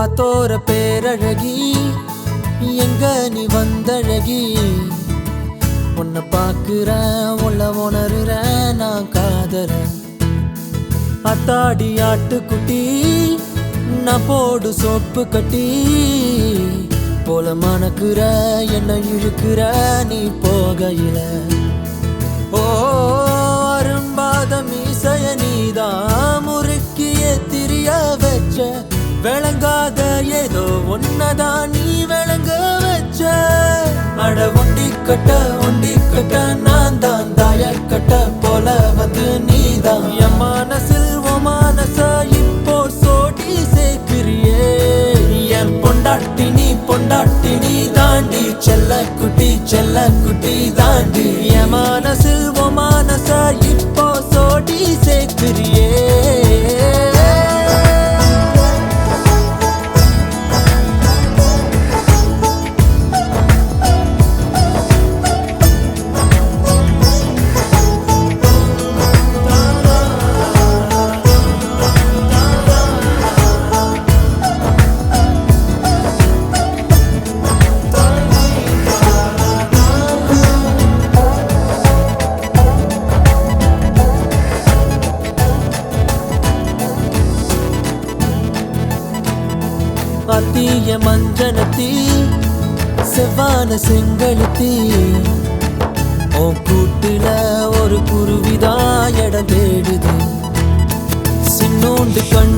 ஆத்தோர பேரழகி எங்க நீ வந்தழகி உன்னை பாக்குறேன் உள்ள உணர்றேன் நான் காதறேன் அத்தாடி ஆட்டுக்குட்டி நான் போடு சோப்பு கட்டி போல மணக்குற என்ன இழுக்கிற நீ போகையில ஓ அரும்பாத மீசைய நீதான் முறுக்கிய திரிய வச்ச விளங்காத ஏதோ ஒன்னதான் நீ விளங்க வச்ச அட ஒண்டி கட்ட நான் தான் தாய கட்ட போல வந்து நீதான் என் மனசில் ஓ மனச இப்போ சோடி சேர்க்கிறியே என் பொண்டாட்டி நீ தாண்டி செல்ல குட்டி தாண்டி என் மனசில் ஓ மனச இப்போ சோடி சேர்க்கிறியே அத்திய மஞ்சனத்தி செவ்வான செங்கழுத்தி ஓ கூட்டுல ஒரு குருவிதா இடம் தேடுது சின்னோண்டு கண்